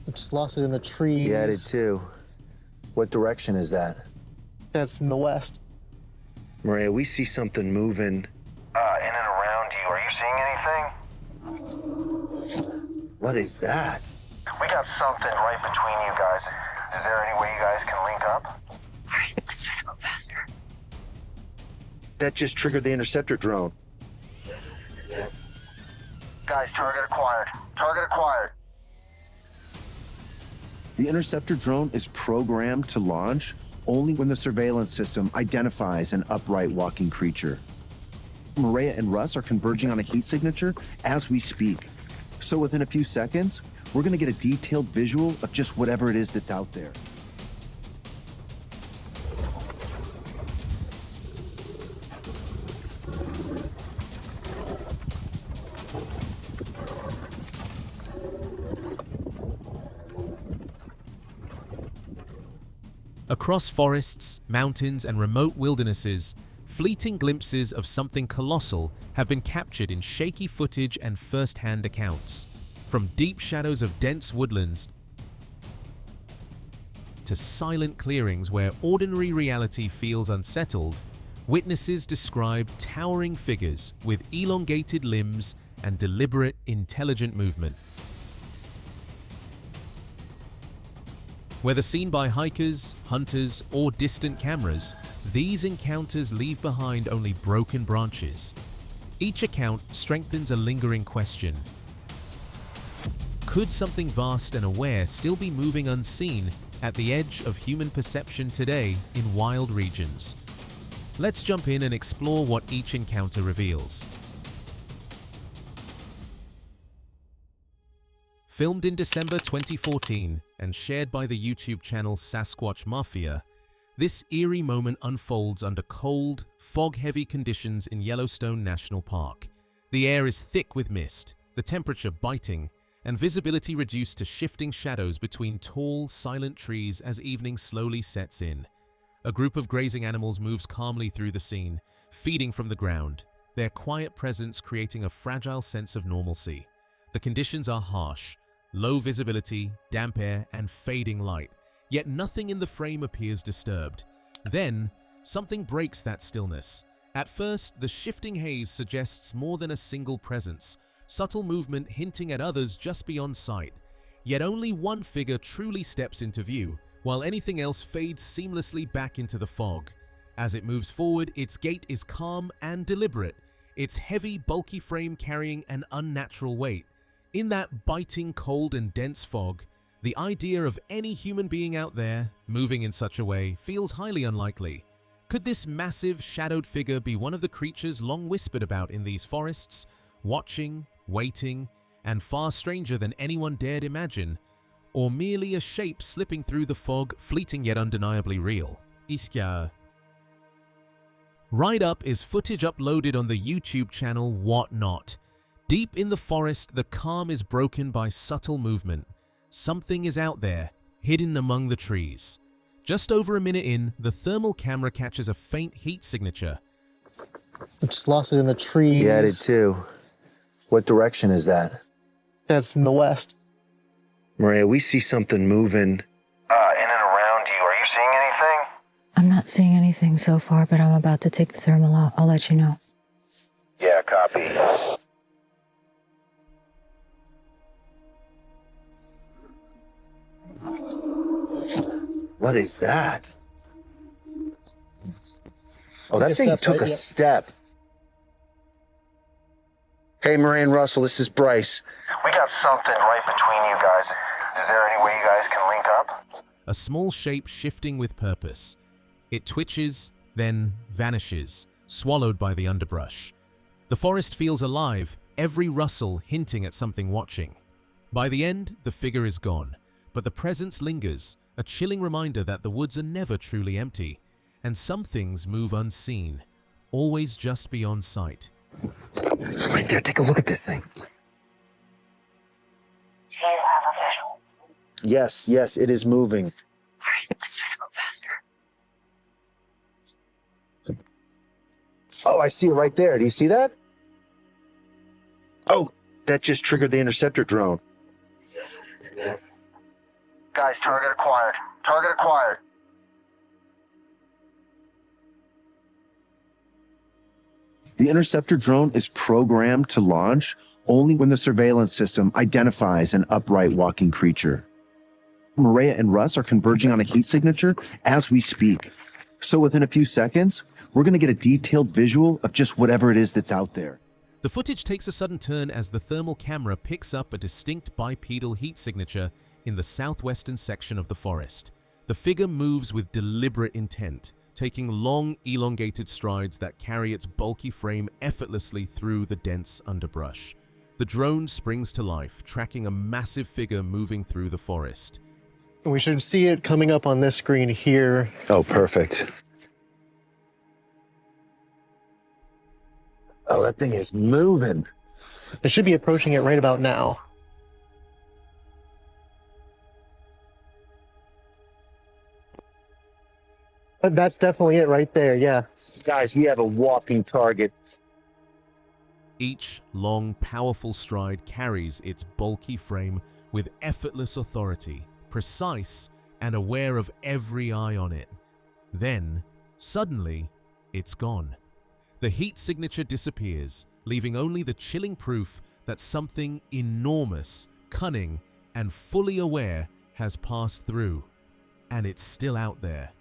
I just lost it in the trees. Yeah, I did too. What direction is that? That's in the west. Maria, we see something moving. In and around you. Are you seeing anything? What is that? We got something right between you guys. Is there any way you guys can link up? Alright, let's try to go faster. That just triggered the interceptor drone. Guys, target acquired. Target acquired. The interceptor drone is programmed to launch only when the surveillance system identifies an upright walking creature. Maria and Russ are converging on a heat signature as we speak. So within a few seconds, we're gonna get a detailed visual of just whatever it is that's out there. Across forests, mountains, and remote wildernesses, fleeting glimpses of something colossal have been captured in shaky footage and first-hand accounts. From deep shadows of dense woodlands to silent clearings where ordinary reality feels unsettled, witnesses describe towering figures with elongated limbs and deliberate, intelligent movement. Whether seen by hikers, hunters, or distant cameras, these encounters leave behind only broken branches. Each account strengthens a lingering question. Could something vast and aware still be moving unseen at the edge of human perception today in wild regions? Let's jump in and explore what each encounter reveals. Filmed in December 2014 and shared by the YouTube channel Sasquatch Mafia, this eerie moment unfolds under cold, fog-heavy conditions in Yellowstone National Park. The air is thick with mist, the temperature biting, and visibility reduced to shifting shadows between tall, silent trees as evening slowly sets in. A group of grazing animals moves calmly through the scene, feeding from the ground, their quiet presence creating a fragile sense of normalcy. The conditions are harsh. Low visibility, damp air, and fading light, yet nothing in the frame appears disturbed. Then, something breaks that stillness. At first, the shifting haze suggests more than a single presence, subtle movement hinting at others just beyond sight. Yet only one figure truly steps into view, while anything else fades seamlessly back into the fog. As it moves forward, its gait is calm and deliberate, its heavy, bulky frame carrying an unnatural weight. In that biting, cold, and dense fog, the idea of any human being out there, moving in such a way, feels highly unlikely. Could this massive, shadowed figure be one of the creatures long whispered about in these forests, watching, waiting, and far stranger than anyone dared imagine? Or merely a shape slipping through the fog, fleeting yet undeniably real? Iskya. Right up is footage uploaded on the YouTube channel Whatnot. Deep in the forest, the calm is broken by subtle movement. Something is out there, hidden among the trees. Just over a minute in, the thermal camera catches a faint heat signature. I just lost it in the trees. Yeah, I did too. What direction is that? That's in the west. Maria, we see something moving. In and around you. Are you seeing anything? I'm not seeing anything so far, but I'm about to take the thermal out. I'll let you know. Yeah, copy. What is that? Oh, that thing took a step. Hey, Maria and Russell, this is Bryce. We got something right between you guys. Is there any way you guys can link up? A small shape shifting with purpose. It twitches, then vanishes, swallowed by the underbrush. The forest feels alive, every rustle hinting at something watching. By the end, the figure is gone, but the presence lingers, a chilling reminder that the woods are never truly empty, and some things move unseen, always just beyond sight. Right there, take a look at this thing. Do you have a visual? Yes, it is moving. Alright, let's try to go faster. Oh, I see it right there. Do you see that? Oh, that just triggered the interceptor drone. Guys, target acquired. Target acquired. The interceptor drone is programmed to launch only when the surveillance system identifies an upright walking creature. Maria and Russ are converging on a heat signature as we speak. So within a few seconds, we're going to get a detailed visual of just whatever it is that's out there. The footage takes a sudden turn as the thermal camera picks up a distinct bipedal heat signature in the southwestern section of the forest. The figure moves with deliberate intent, taking long, elongated strides that carry its bulky frame effortlessly through the dense underbrush. The drone springs to life, tracking a massive figure moving through the forest. We should see it coming up on this screen here. Oh, perfect. Oh, that thing is moving. It should be approaching it right about now. That's definitely it right there, yeah. Guys, we have a walking target. Each long, powerful stride carries its bulky frame with effortless authority, precise and aware of every eye on it. Then, suddenly, it's gone. The heat signature disappears, leaving only the chilling proof that something enormous, cunning, and fully aware has passed through, and it's still out there.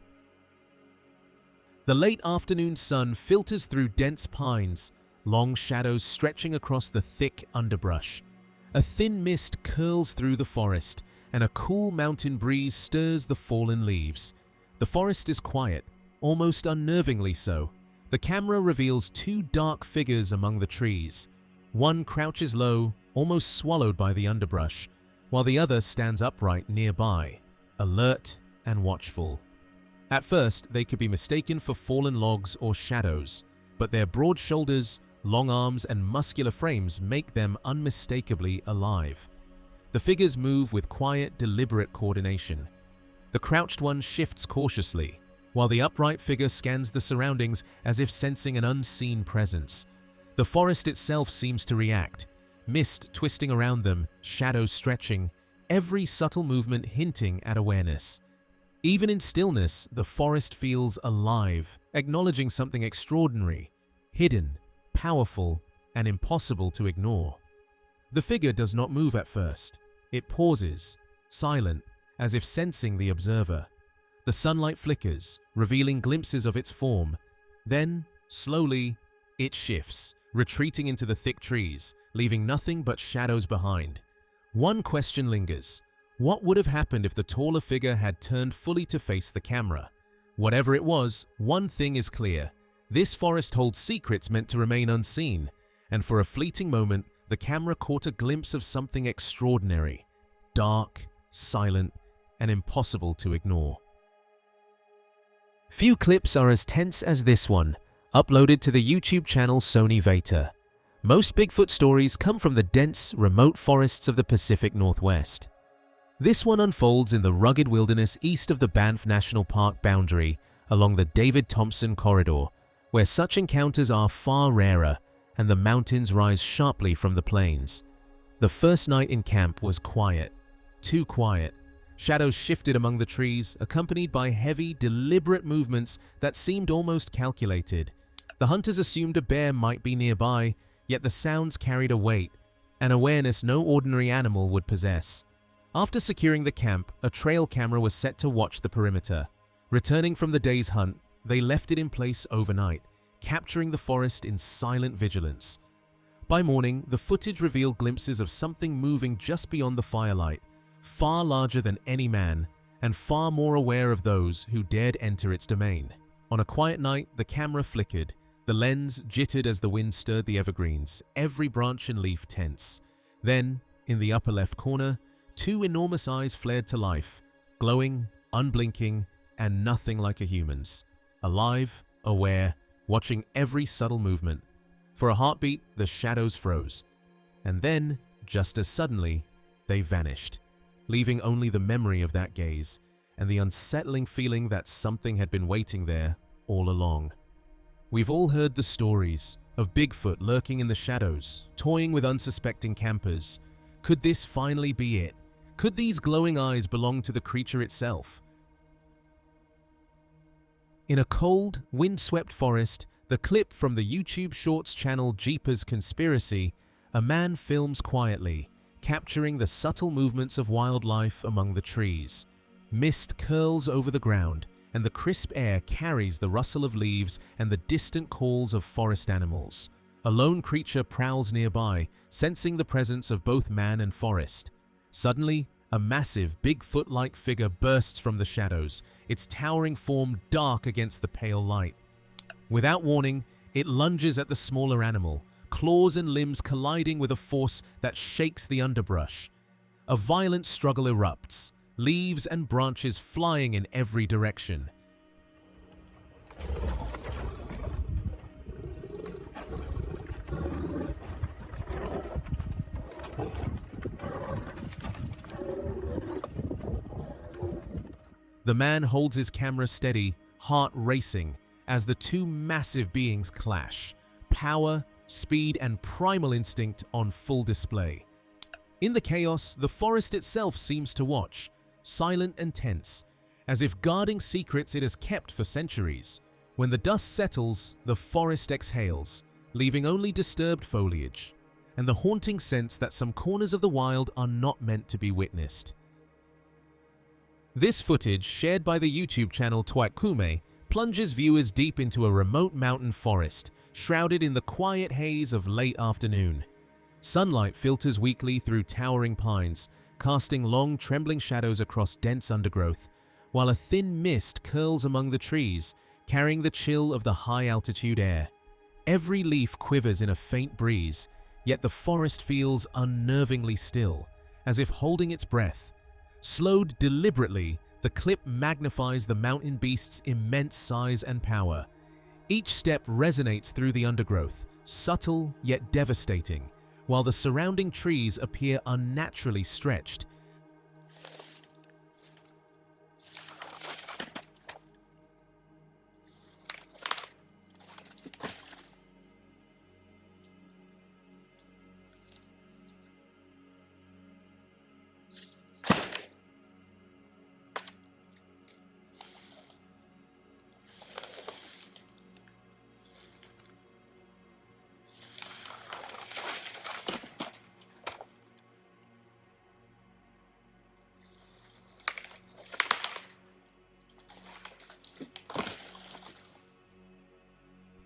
The late afternoon sun filters through dense pines, long shadows stretching across the thick underbrush. A thin mist curls through the forest, and a cool mountain breeze stirs the fallen leaves. The forest is quiet, almost unnervingly so. The camera reveals two dark figures among the trees. One crouches low, almost swallowed by the underbrush, while the other stands upright nearby, alert and watchful. At first, they could be mistaken for fallen logs or shadows, but their broad shoulders, long arms, and muscular frames make them unmistakably alive. The figures move with quiet, deliberate coordination. The crouched one shifts cautiously, while the upright figure scans the surroundings as if sensing an unseen presence. The forest itself seems to react, mist twisting around them, shadows stretching, every subtle movement hinting at awareness. Even in stillness, the forest feels alive, acknowledging something extraordinary, hidden, powerful, and impossible to ignore. The figure does not move at first. It pauses, silent, as if sensing the observer. The sunlight flickers, revealing glimpses of its form. Then, slowly, it shifts, retreating into the thick trees, leaving nothing but shadows behind. One question lingers. What would have happened if the taller figure had turned fully to face the camera? Whatever it was, one thing is clear. This forest holds secrets meant to remain unseen, and for a fleeting moment, the camera caught a glimpse of something extraordinary, dark, silent, and impossible to ignore. Few clips are as tense as this one, uploaded to the YouTube channel Sony Veta. Most Bigfoot stories come from the dense, remote forests of the Pacific Northwest. This one unfolds in the rugged wilderness east of the Banff National Park boundary along the David Thompson Corridor, where such encounters are far rarer and the mountains rise sharply from the plains. The first night in camp was quiet, too quiet. Shadows shifted among the trees, accompanied by heavy, deliberate movements that seemed almost calculated. The hunters assumed a bear might be nearby, yet the sounds carried a weight, an awareness no ordinary animal would possess. After securing the camp, a trail camera was set to watch the perimeter. Returning from the day's hunt, they left it in place overnight, capturing the forest in silent vigilance. By morning, the footage revealed glimpses of something moving just beyond the firelight, far larger than any man, and far more aware of those who dared enter its domain. On a quiet night, the camera flickered. The lens jittered as the wind stirred the evergreens, every branch and leaf tense. Then, in the upper left corner, two enormous eyes flared to life, glowing, unblinking, and nothing like a human's. Alive, aware, watching every subtle movement. For a heartbeat, the shadows froze. And then, just as suddenly, they vanished, leaving only the memory of that gaze and the unsettling feeling that something had been waiting there all along. We've all heard the stories of Bigfoot lurking in the shadows, toying with unsuspecting campers. Could this finally be it? Could these glowing eyes belong to the creature itself? In a cold, windswept forest, the clip from the YouTube Shorts channel Jeepers Conspiracy, a man films quietly, capturing the subtle movements of wildlife among the trees. Mist curls over the ground, and the crisp air carries the rustle of leaves and the distant calls of forest animals. A lone creature prowls nearby, sensing the presence of both man and forest. Suddenly, a massive, Bigfoot-like figure bursts from the shadows, its towering form dark against the pale light. Without warning, it lunges at the smaller animal, claws and limbs colliding with a force that shakes the underbrush. A violent struggle erupts, leaves and branches flying in every direction. The man holds his camera steady, heart racing, as the two massive beings clash, power, speed, and primal instinct on full display. In the chaos, the forest itself seems to watch, silent and tense, as if guarding secrets it has kept for centuries. When the dust settles, the forest exhales, leaving only disturbed foliage, and the haunting sense that some corners of the wild are not meant to be witnessed. This footage, shared by the YouTube channel Twatkume, plunges viewers deep into a remote mountain forest, shrouded in the quiet haze of late afternoon. Sunlight filters weakly through towering pines, casting long, trembling shadows across dense undergrowth, while a thin mist curls among the trees, carrying the chill of the high-altitude air. Every leaf quivers in a faint breeze, yet the forest feels unnervingly still, as if holding its breath. Slowed deliberately, the clip magnifies the mountain beast's immense size and power. Each step resonates through the undergrowth, subtle yet devastating, while the surrounding trees appear unnaturally stretched.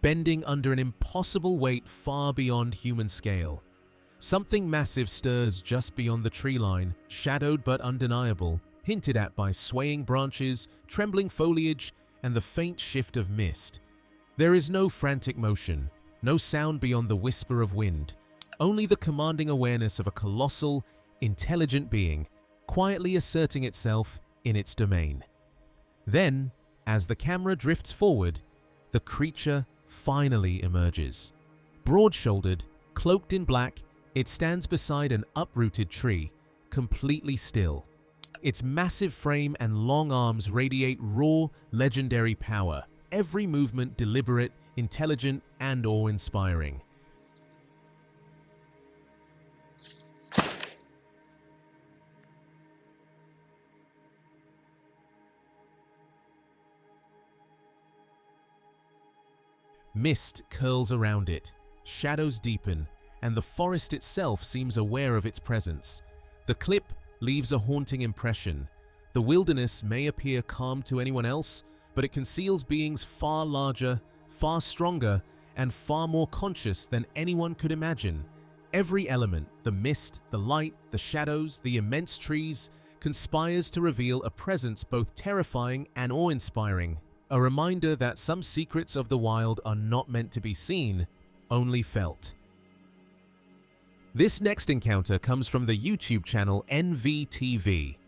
Bending under an impossible weight far beyond human scale. Something massive stirs just beyond the tree line, shadowed but undeniable, hinted at by swaying branches, trembling foliage, and the faint shift of mist. There is no frantic motion, no sound beyond the whisper of wind, only the commanding awareness of a colossal, intelligent being, quietly asserting itself in its domain. Then, as the camera drifts forward, the creature finally emerges. Broad-shouldered, cloaked in black, it stands beside an uprooted tree, completely still. Its massive frame and long arms radiate raw, legendary power, every movement deliberate, intelligent, and awe-inspiring. Mist curls around it, shadows deepen, and the forest itself seems aware of its presence. The clip leaves a haunting impression. The wilderness may appear calm to anyone else, but it conceals beings far larger, far stronger, and far more conscious than anyone could imagine. Every element, the mist, the light, the shadows, the immense trees, conspires to reveal a presence both terrifying and awe-inspiring. A reminder that some secrets of the wild are not meant to be seen, only felt. This next encounter comes from the YouTube channel NVTV.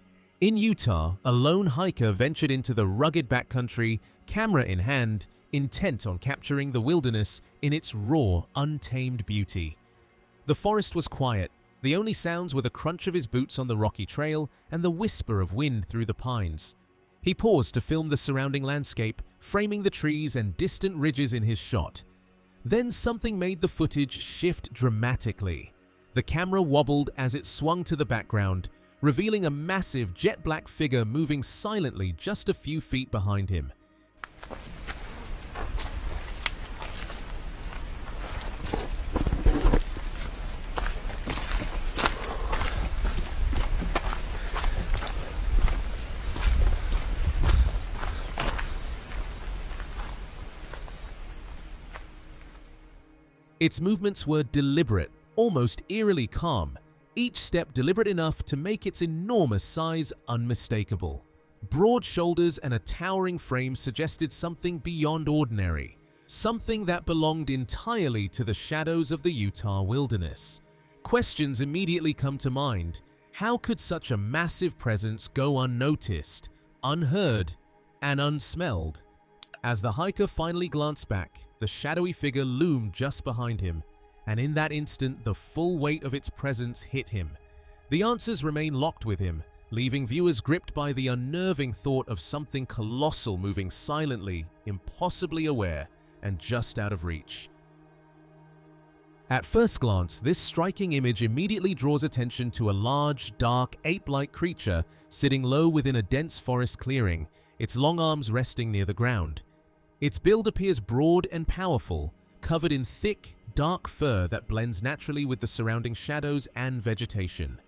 In Utah, a lone hiker ventured into the rugged backcountry, camera in hand, intent on capturing the wilderness in its raw, untamed beauty. The forest was quiet. The only sounds were the crunch of his boots on the rocky trail and the whisper of wind through the pines. He paused to film the surrounding landscape, framing the trees and distant ridges in his shot. Then something made the footage shift dramatically. The camera wobbled as it swung to the background, revealing a massive jet-black figure moving silently just a few feet behind him. Its movements were deliberate, almost eerily calm, each step deliberate enough to make its enormous size unmistakable. Broad shoulders and a towering frame suggested something beyond ordinary, something that belonged entirely to the shadows of the Utah wilderness. Questions immediately come to mind. How could such a massive presence go unnoticed, unheard, and unsmelled? As the hiker finally glanced back, the shadowy figure loomed just behind him, and in that instant the full weight of its presence hit him. The answers remain locked with him, leaving viewers gripped by the unnerving thought of something colossal moving silently, impossibly aware, and just out of reach. At first glance, this striking image immediately draws attention to a large, dark, ape-like creature sitting low within a dense forest clearing, its long arms resting near the ground. Its build appears broad and powerful, covered in thick, dark fur that blends naturally with the surrounding shadows and vegetation.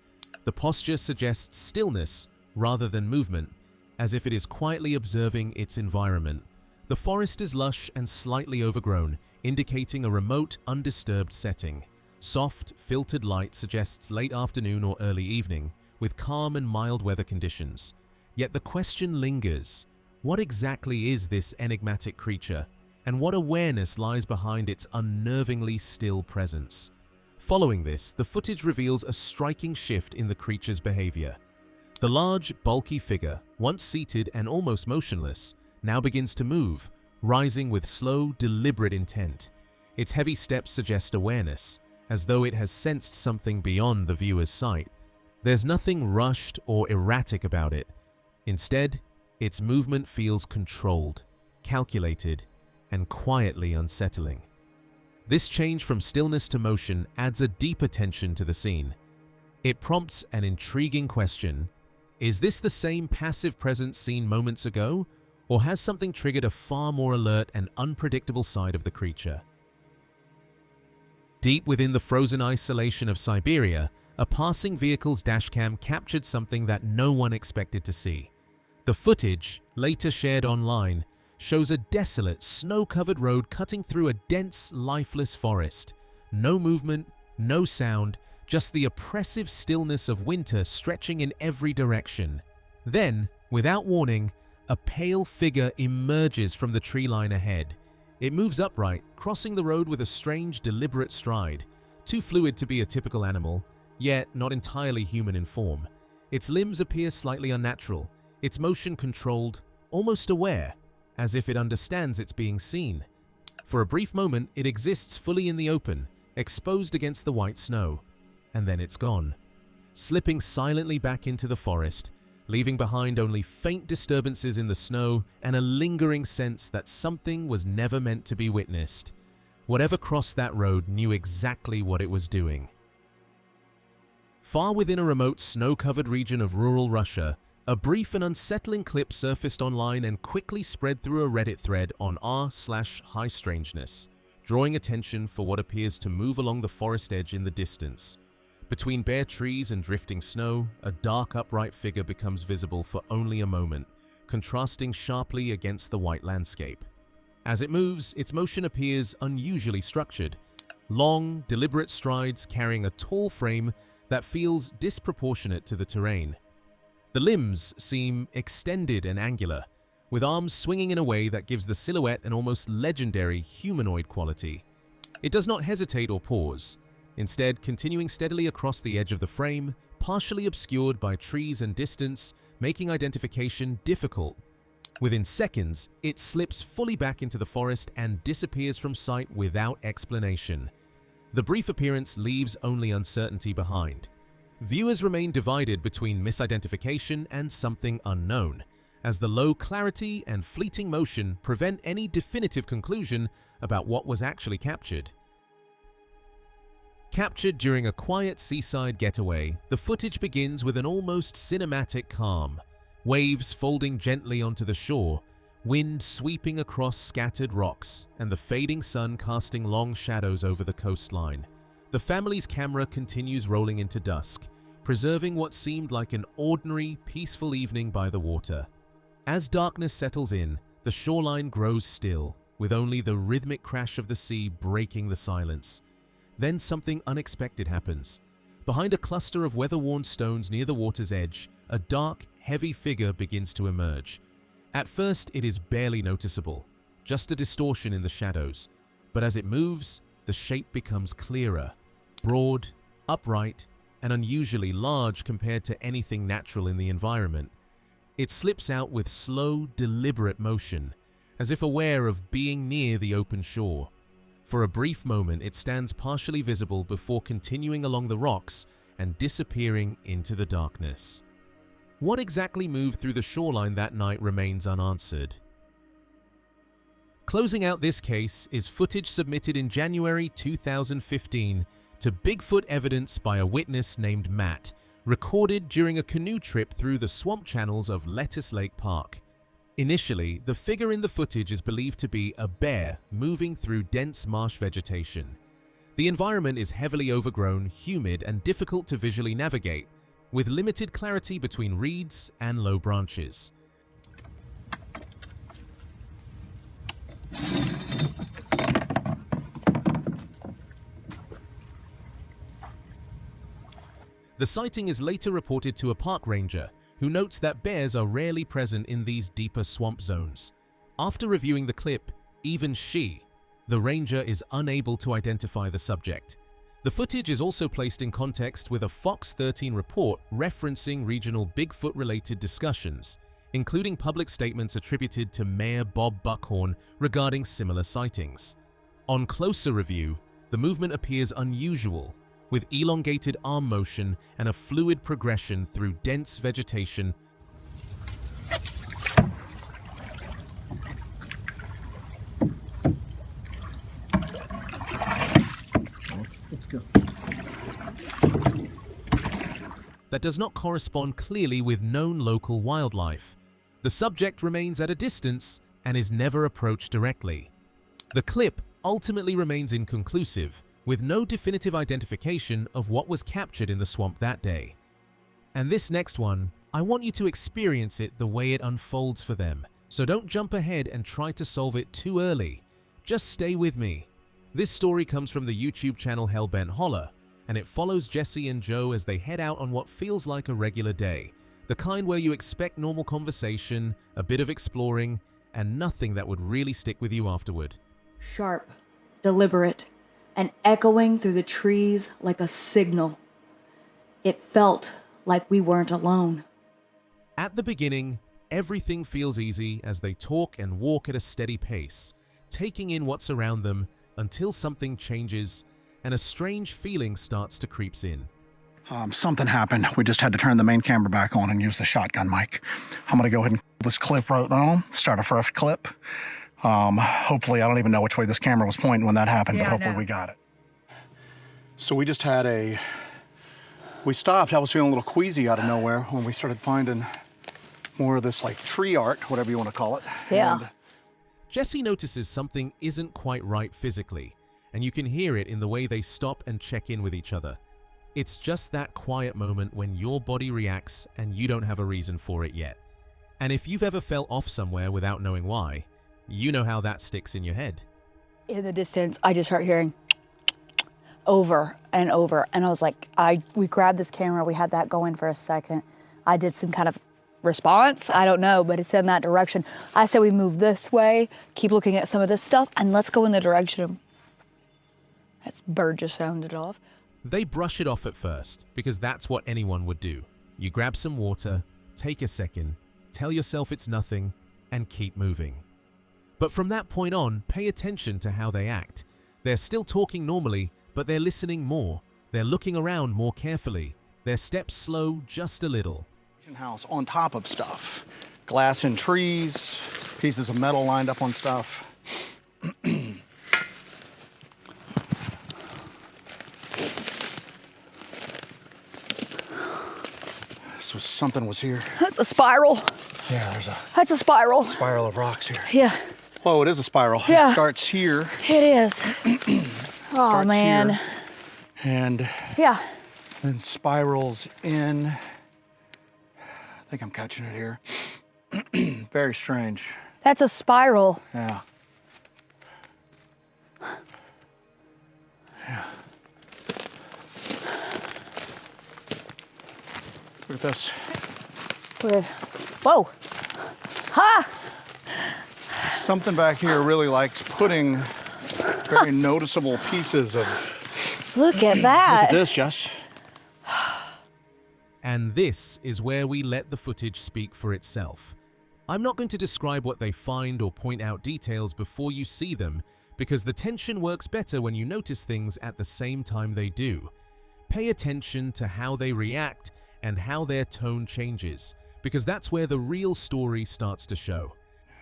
The posture suggests stillness rather than movement, as if it is quietly observing its environment. The forest is lush and slightly overgrown, indicating a remote, undisturbed setting. Soft, filtered light suggests late afternoon or early evening, with calm and mild weather conditions. Yet the question lingers. What exactly is this enigmatic creature, and what awareness lies behind its unnervingly still presence? Following this, the footage reveals a striking shift in the creature's behavior. The large, bulky figure, once seated and almost motionless, now begins to move, rising with slow, deliberate intent. Its heavy steps suggest awareness, as though it has sensed something beyond the viewer's sight. There's nothing rushed or erratic about it. Instead, its movement feels controlled, calculated, and quietly unsettling. This change from stillness to motion adds a deeper tension to the scene. It prompts an intriguing question. Is this the same passive presence seen moments ago, or has something triggered a far more alert and unpredictable side of the creature? Deep within the frozen isolation of Siberia, a passing vehicle's dashcam captured something that no one expected to see. The footage, later shared online, shows a desolate, snow-covered road cutting through a dense, lifeless forest. No movement, no sound, just the oppressive stillness of winter stretching in every direction. Then, without warning, a pale figure emerges from the tree line ahead. It moves upright, crossing the road with a strange, deliberate stride, too fluid to be a typical animal, yet not entirely human in form. Its limbs appear slightly unnatural, its motion controlled, almost aware, as if it understands it's being seen. For a brief moment, it exists fully in the open, exposed against the white snow, and then it's gone, slipping silently back into the forest, leaving behind only faint disturbances in the snow and a lingering sense that something was never meant to be witnessed. Whatever crossed that road knew exactly what it was doing. Far within a remote snow-covered region of rural Russia, a brief and unsettling clip surfaced online and quickly spread through a Reddit thread on r/highstrangeness, drawing attention for what appears to move along the forest edge in the distance. Between bare trees and drifting snow, a dark upright figure becomes visible for only a moment, contrasting sharply against the white landscape. As it moves, its motion appears unusually structured. Long, deliberate strides carrying a tall frame that feels disproportionate to the terrain. The limbs seem extended and angular, with arms swinging in a way that gives the silhouette an almost legendary humanoid quality. It does not hesitate or pause, instead continuing steadily across the edge of the frame, partially obscured by trees and distance, making identification difficult. Within seconds, it slips fully back into the forest and disappears from sight without explanation. The brief appearance leaves only uncertainty behind. Viewers remain divided between misidentification and something unknown, as the low clarity and fleeting motion prevent any definitive conclusion about what was actually captured. Captured during a quiet seaside getaway, the footage begins with an almost cinematic calm. Waves folding gently onto the shore, wind sweeping across scattered rocks, and the fading sun casting long shadows over the coastline. The family's camera continues rolling into dusk, preserving what seemed like an ordinary, peaceful evening by the water. As darkness settles in, the shoreline grows still, with only the rhythmic crash of the sea breaking the silence. Then something unexpected happens. Behind a cluster of weather-worn stones near the water's edge, a dark, heavy figure begins to emerge. At first, it is barely noticeable, just a distortion in the shadows. But as it moves, the shape becomes clearer, broad, upright, and unusually large compared to anything natural in the environment. It slips out with slow, deliberate motion, as if aware of being near the open shore. For a brief moment, it stands partially visible before continuing along the rocks and disappearing into the darkness. What exactly moved through the shoreline that night remains unanswered. Closing out this case is footage submitted in January 2015 to Bigfoot evidence by a witness named Matt, recorded during a canoe trip through the swamp channels of Lettuce Lake Park. Initially, the figure in the footage is believed to be a bear moving through dense marsh vegetation. The environment is heavily overgrown, humid, and difficult to visually navigate, with limited clarity between reeds and low branches. The sighting is later reported to a park ranger, who notes that bears are rarely present in these deeper swamp zones. After reviewing the clip, even she, the ranger, is unable to identify the subject. The footage is also placed in context with a Fox 13 report referencing regional Bigfoot-related discussions, including public statements attributed to Mayor Bob Buckhorn regarding similar sightings. On closer review, the movement appears unusual, with elongated arm motion and a fluid progression through dense vegetation. Let's go. That does not correspond clearly with known local wildlife. The subject remains at a distance and is never approached directly. The clip ultimately remains inconclusive, with no definitive identification of what was captured in the swamp that day. And this next one, I want you to experience it the way it unfolds for them, so don't jump ahead and try to solve it too early. Just stay with me. This story comes from the YouTube channel Hellbent Holler, and it follows Jesse and Joe as they head out on what feels like a regular day, the kind where you expect normal conversation, a bit of exploring, and nothing that would really stick with you afterward. Sharp, deliberate, and echoing through the trees like a signal. It felt like we weren't alone. At the beginning, everything feels easy as they talk and walk at a steady pace, taking in what's around them until something changes and a strange feeling starts to creep in. Something happened. We just had to turn the main camera back on and use the shotgun mic. I'm gonna go ahead and pull this clip right now, start a fresh clip. Hopefully, I don't even know which way this camera was pointing when that happened, but hopefully we got it. So we just had we stopped. I was feeling a little queasy out of nowhere when we started finding more of this like tree art, whatever you want to call it. Yeah. And Jesse notices something isn't quite right physically, and you can hear it in the way they stop and check in with each other. It's just that quiet moment when your body reacts and you don't have a reason for it yet. And if you've ever felt off somewhere without knowing why, you know how that sticks in your head. In the distance, I just heard hearing over and over. And I was like, we grabbed this camera, we had that going for a second. I did some kind of response, I don't know, but it's in that direction. I said we move this way, keep looking at some of this stuff, and let's go in the direction of... That bird just sounded off. They brush it off at first, because that's what anyone would do. You grab some water, take a second, tell yourself it's nothing, and keep moving. But from that point on, pay attention to how they act. They're still talking normally, but they're listening more. They're looking around more carefully. Their steps slow just a little. house on top of stuff. Glass and trees, pieces of metal lined up on stuff. Something was here. That's a spiral. Yeah, there's a That's a spiral. spiral of rocks here. Yeah, Whoa, it is a spiral. Yeah. It starts here. it is. Oh, Starts man. here, and Yeah. then spirals in. I think I'm catching it here. Very strange. That's a spiral. Yeah. Yeah. Look at this. Weird. Whoa. Ha! Something back here really likes putting very noticeable pieces of. Look at Look that. at this, Jess. And this is where we let the footage speak for itself. I'm not going to describe what they find or point out details before you see them, because the tension works better when you notice things at the same time they do. Pay attention to how they react and how their tone changes, because that's where the real story starts to show.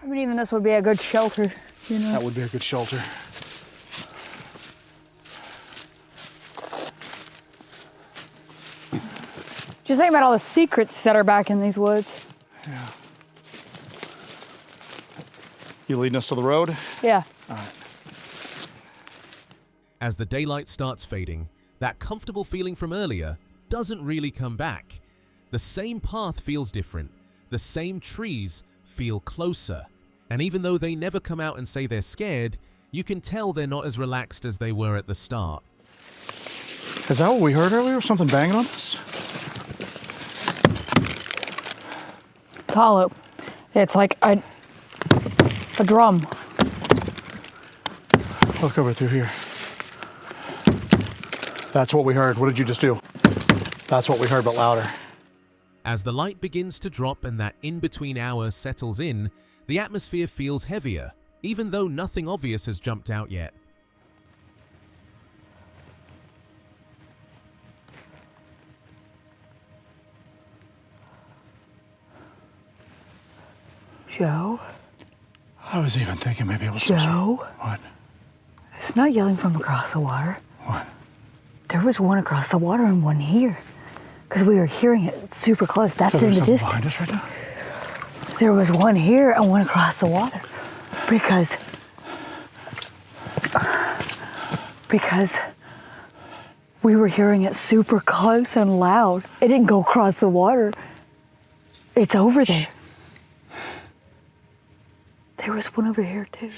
I mean, even this would be a good shelter, you know? That would be a good shelter. Just think about all the secrets that are back in these woods. Yeah. You leading us to the road? Yeah. All right. As the daylight starts fading, that comfortable feeling from earlier doesn't really come back. The same path feels different. The same trees feel closer. And even though they never come out and say they're scared, you can tell they're not as relaxed as they were at the start. Is that what we heard earlier? Something banging on us? It's hollow. It's like a drum. Look over through here. That's what we heard. What did you just do? That's what we heard, but louder. As the light begins to drop and that in-between hour settles in, the atmosphere feels heavier, even though nothing obvious has jumped out yet. Joe? I was even thinking maybe it was some sort of- Joe? What? It's not yelling from across the water. What? There was one across the water and one here. Because we were hearing it super close. That's So in there's the something behind distance. us right now? There was one here and one across the water. Because we were hearing it super close and loud. It didn't go across the water. It's over there. There was one over here too.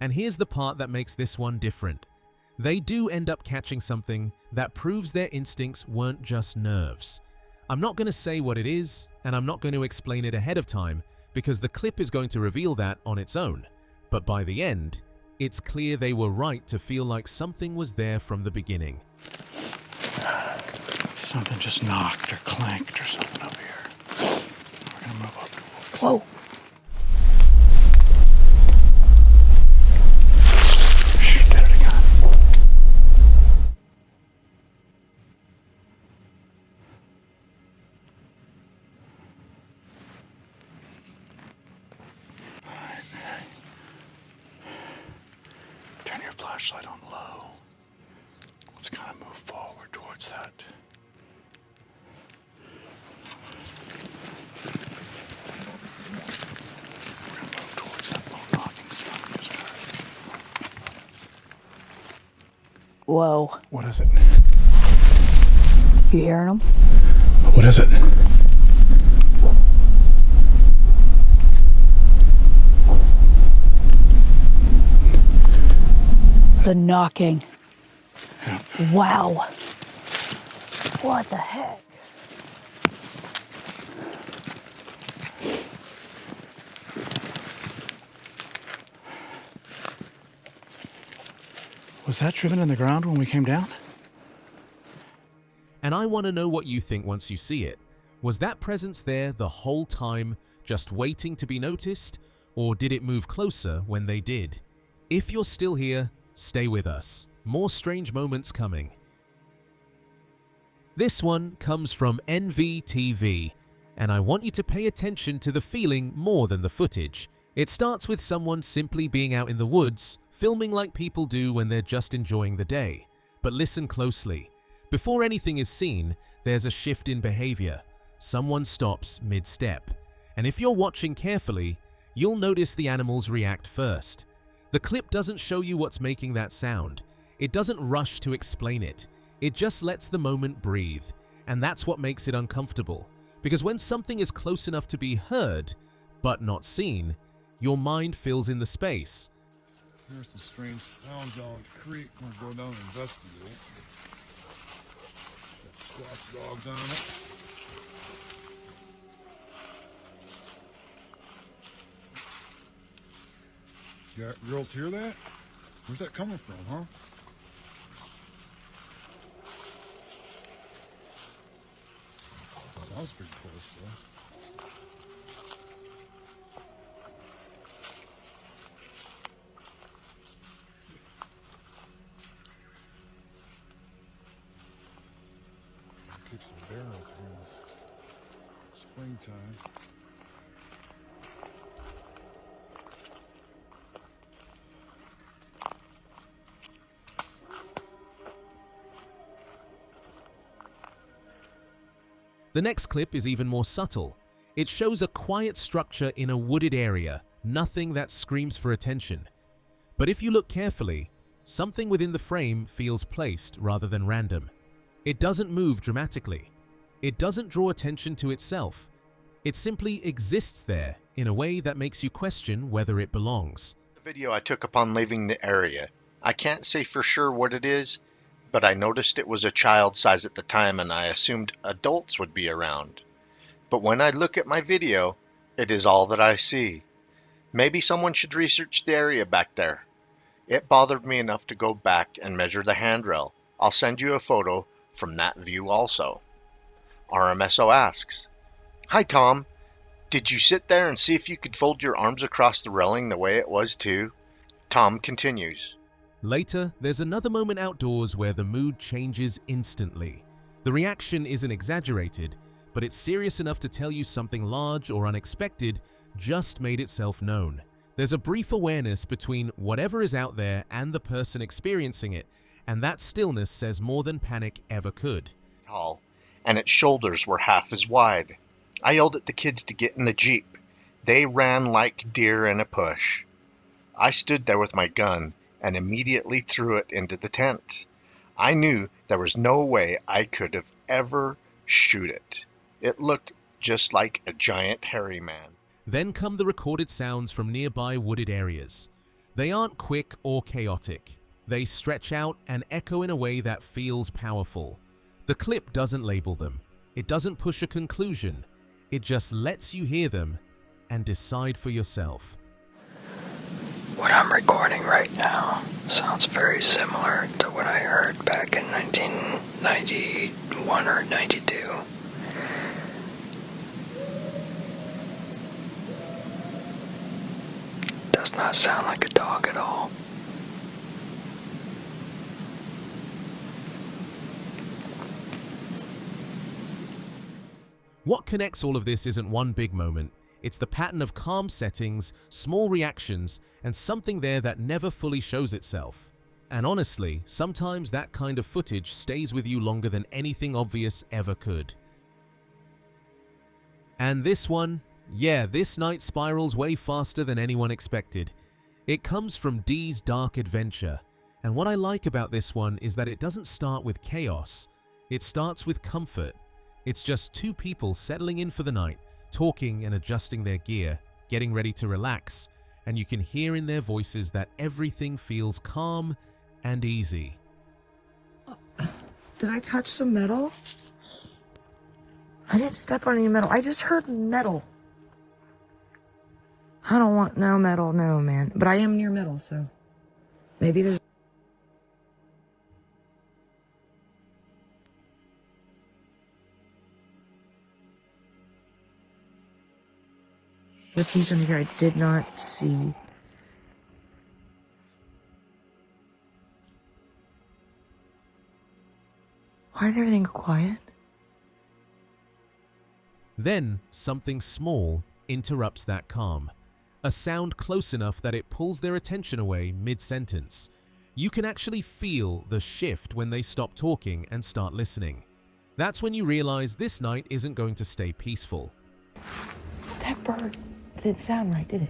And here's the part that makes this one different. They do end up catching something that proves their instincts weren't just nerves. I'm not going to say what it is, and I'm not going to explain it ahead of time, because the clip is going to reveal that on its own. But by the end, it's clear they were right to feel like something was there from the beginning. Something just knocked or clanked or something up here. We're gonna move up. Whoa. Shh, did it again. Turn your flashlight on low. Let's kind of move forward towards that. We're gonna move towards that little knocking sound we just heard. Whoa. What is it? You hearing them? What is it? The knocking. Yeah. Wow. What the heck? Was that driven in the ground when we came down? And I want to know what you think once you see it. Was that presence there the whole time, just waiting to be noticed, or did it move closer when they did? If you're still here, stay with us. More strange moments coming. This one comes from NVTV, and I want you to pay attention to the feeling more than the footage. It starts with someone simply being out in the woods, filming like people do when they're just enjoying the day. But listen closely. Before anything is seen, there's a shift in behavior. someone stops mid-step. And if you're watching carefully, you'll notice the animals react first. The clip doesn't show you what's making that sound. It doesn't rush to explain it. It just lets the moment breathe. And that's what makes it uncomfortable. Because when something is close enough to be heard, but not seen, your mind fills in the space. There's some strange sounds down the creek. I'm gonna go down and investigate. Got squatch dogs on it. Yeah, girls hear that? Where's that coming from, huh? Sounds pretty close, though. Kick some bear up here. Springtime. The next clip is even more subtle. It shows a quiet structure in a wooded area, nothing that screams for attention. But if you look carefully, something within the frame feels placed rather than random. It doesn't move dramatically. It doesn't draw attention to itself. It simply exists there in a way that makes you question whether it belongs. The video I took upon leaving the area. I can't say for sure what it is, but I noticed it was a child size at the time and I assumed adults would be around. But when I look at my video, it is all that I see. Maybe someone should research the area back there. It bothered me enough to go back and measure the handrail. I'll send you a photo from that view also. RMSO asks, "Hi Tom, did you sit there and see if you could fold your arms across the railing the way it was too?" Tom continues. Later, there's another moment outdoors where the mood changes instantly. The reaction isn't exaggerated, but it's serious enough to tell you something large or unexpected just made itself known. There's a brief awareness between whatever is out there and the person experiencing it, and that stillness says more than panic ever could. Tall, and its shoulders were half as wide. I yelled at the kids to get in the Jeep. They ran like deer in a push. I stood there with my gun and immediately threw it into the tent. I knew there was no way I could have ever shoot it. It looked just like a giant hairy man. Then come the recorded sounds from nearby wooded areas. They aren't quick or chaotic. They stretch out and echo in a way that feels powerful. The clip doesn't label them. It doesn't push a conclusion. It just lets you hear them and decide for yourself. What I'm recording right now sounds very similar to what I heard back in 1991 or 92. Does not sound like a dog at all. What connects all of this isn't one big moment. It's the pattern of calm settings, small reactions, and something there that never fully shows itself. And honestly, sometimes that kind of footage stays with you longer than anything obvious ever could. And this one, yeah, this night spirals way faster than anyone expected. It comes from Dee's Dark Adventure, and what I like about this one is that it doesn't start with chaos. It starts with comfort. It's just two people settling in for the night, talking and adjusting their gear, getting ready to relax, and you can hear in their voices that everything feels calm and easy. Did I touch some metal? I didn't step on any metal. I just heard metal. I don't want no metal, no, man. But I am near metal, so maybe there's... the piece in here I did not see. Why did everything go quiet? Then, something small interrupts that calm. A sound close enough that it pulls their attention away mid-sentence. You can actually feel the shift when they stop talking and start listening. That's when you realize this night isn't going to stay peaceful. That bird didn't sound right, did it?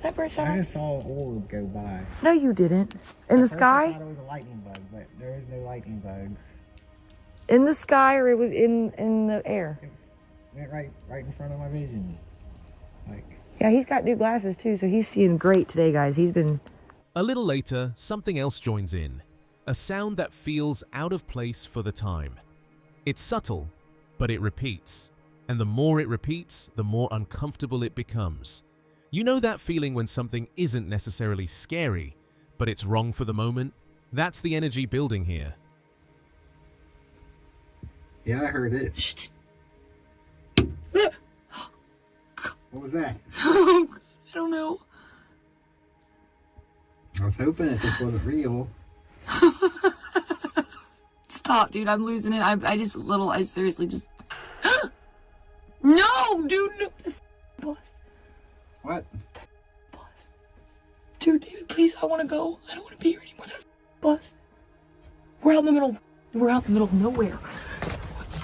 That bird sound I right? just saw an orb go by. No, you didn't. In the At first I sky? thought it was a lightning bug, but there is no lightning bugs. In the sky or it was in the air? It went right in front of my vision. Like, Yeah, he's got new glasses too, so he's seeing great today, guys. He's been... A little later, something else joins in. A sound that feels out of place for the time. It's subtle, but it repeats. And the more it repeats, the more uncomfortable it becomes. You know that feeling when something isn't necessarily scary, but it's wrong for the moment? That's the energy building here. yeah, I heard it. Shh. What was that? I don't know. I was hoping it just wasn't real. Stop, dude. I'm losing it. I seriously just... No, dude, no. The bus. What? Bus. Dude, David, please, I want to go. I don't want to be here anymore. The bus. We're out in the middle of nowhere.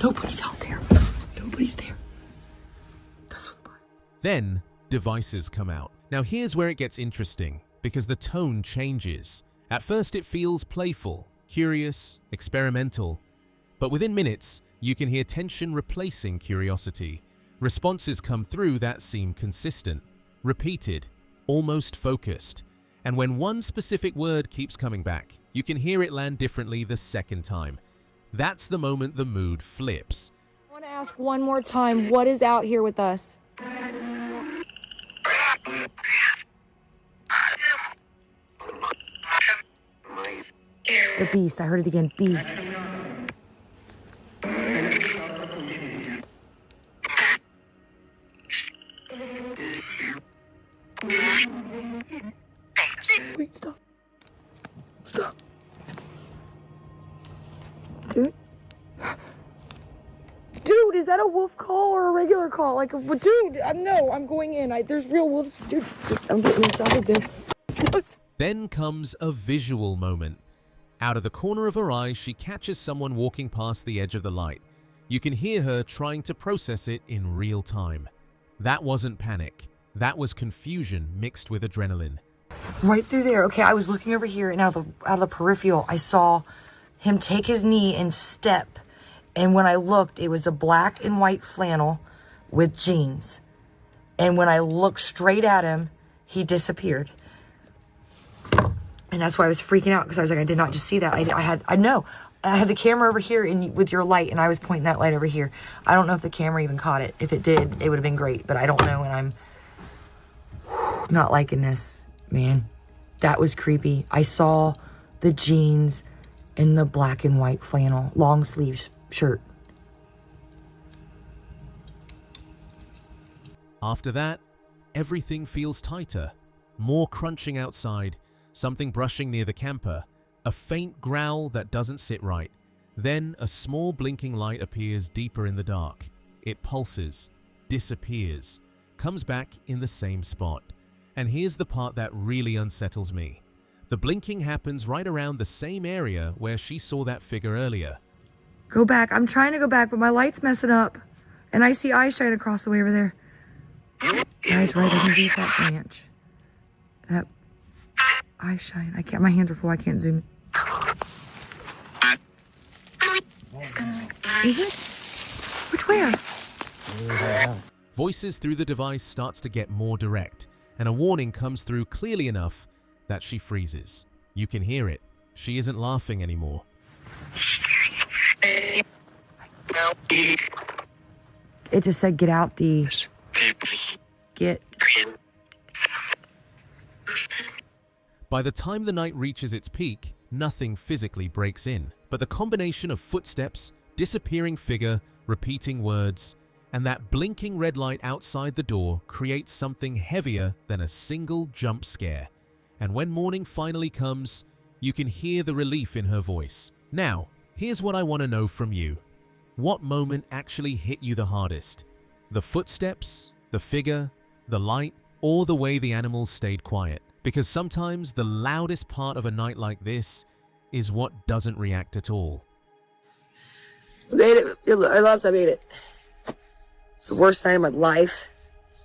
Nobody's out there. Nobody's there. That's what the bus. Then, devices come out. Now here's where it gets interesting, because the tone changes. At first it feels playful, curious, experimental. But within minutes, you can hear tension replacing curiosity. Responses come through that seem consistent, repeated, almost focused. And when one specific word keeps coming back, you can hear it land differently the second time. That's the moment the mood flips. I want to ask one more time, what is out here with us? The beast. I heard it again. Beast. Wait, stop. Stop. Dude? Dude, is that a wolf call or a regular call? Like, dude, I'm going in. There's real wolves. Dude, I'm getting inside, dude. Then comes a visual moment. Out of the corner of her eye, she catches someone walking past the edge of the light. You can hear her trying to process it in real time. That wasn't panic. That was confusion mixed with adrenaline. Right through there. Okay, I was looking over here, and out of the peripheral, I saw him take his knee and step. And when I looked, it was a black and white flannel with jeans. And when I looked straight at him, he disappeared. And that's why I was freaking out, because I was like, I did not just see that. I had the camera over here with your light, and I was pointing that light over here. I don't know if the camera even caught it. If it did, it would have been great, but I don't know, and I'm not liking this, man. That was creepy. I saw the jeans and the black and white flannel, long sleeves shirt. After that, everything feels tighter. More crunching outside, something brushing near the camper, a faint growl that doesn't sit right. Then a small blinking light appears deeper in the dark. It pulses, disappears, comes back in the same spot. And here's the part that really unsettles me. The blinking happens right around the same area where she saw that figure earlier. Go back. I'm trying to go back, but my light's messing up. And I see eyes shining across the way over there. Eyes right underneath that branch. That eye shine. I can't. My hands are full. I can't zoom. Is it? Which where? Voices through the device starts to get more direct, and a warning comes through clearly enough that she freezes. You can hear it. She isn't laughing anymore. It just said, "Get out, D." Get. By the time the night reaches its peak, nothing physically breaks in, but the combination of footsteps, disappearing figure, repeating words, and that blinking red light outside the door creates something heavier than a single jump scare. And when morning finally comes, you can hear the relief in her voice. Now, here's what I want to know from you. What moment actually hit you the hardest? The footsteps, the figure, the light, or the way the animals stayed quiet? Because sometimes the loudest part of a night like this is what doesn't react at all. Made it. I loved I made it. It's the worst night of my life.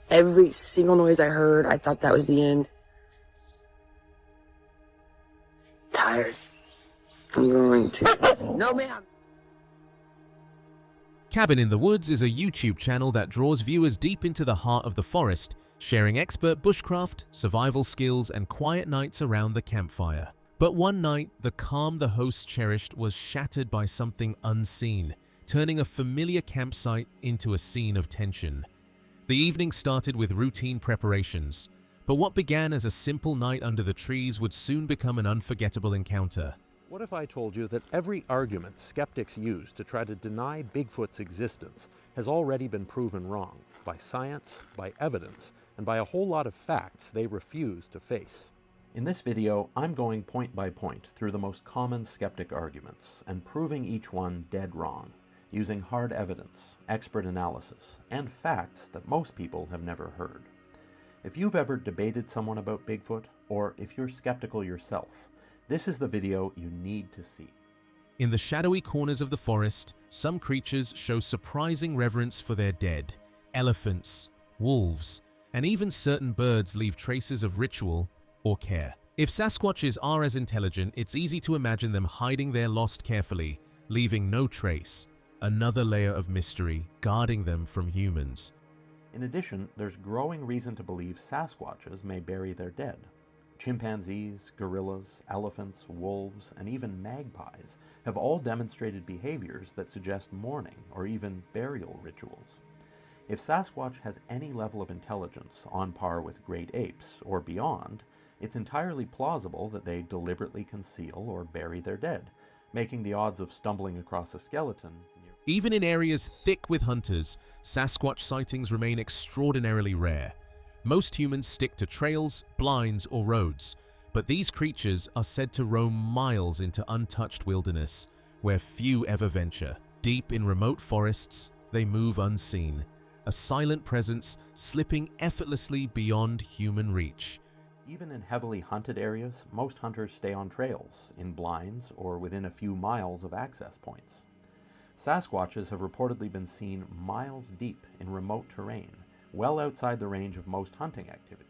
Every single noise I heard, I thought that was the end. Tired. I'm going to. No, ma'am. Cabin in the Woods is a YouTube channel that draws viewers deep into the heart of the forest, sharing expert bushcraft, survival skills, and quiet nights around the campfire. But one night, the calm the hosts cherished was shattered by something unseen, turning a familiar campsite into a scene of tension. The evening started with routine preparations, but what began as a simple night under the trees would soon become an unforgettable encounter. What if I told you that every argument skeptics use to try to deny Bigfoot's existence has already been proven wrong by science, by evidence, and by a whole lot of facts they refuse to face? In this video, I'm going point by point through the most common skeptic arguments and proving each one dead wrong, using hard evidence, expert analysis, and facts that most people have never heard. If you've ever debated someone about Bigfoot, or if you're skeptical yourself, this is the video you need to see. In the shadowy corners of the forest, some creatures show surprising reverence for their dead. Elephants, wolves, and even certain birds leave traces of ritual or care. If Sasquatches are as intelligent, it's easy to imagine them hiding their lost carefully, leaving no trace. Another layer of mystery guarding them from humans. In addition, there's growing reason to believe Sasquatches may bury their dead. Chimpanzees, gorillas, elephants, wolves, and even magpies have all demonstrated behaviors that suggest mourning or even burial rituals. If Sasquatch has any level of intelligence on par with great apes or beyond, it's entirely plausible that they deliberately conceal or bury their dead, making the odds of stumbling across a skeleton. Even in areas thick with hunters, Sasquatch sightings remain extraordinarily rare. Most humans stick to trails, blinds, or roads, but these creatures are said to roam miles into untouched wilderness, where few ever venture. Deep in remote forests, they move unseen, a silent presence slipping effortlessly beyond human reach. Even in heavily hunted areas, most hunters stay on trails, in blinds, or within a few miles of access points. Sasquatches have reportedly been seen miles deep in remote terrain, well outside the range of most hunting activity.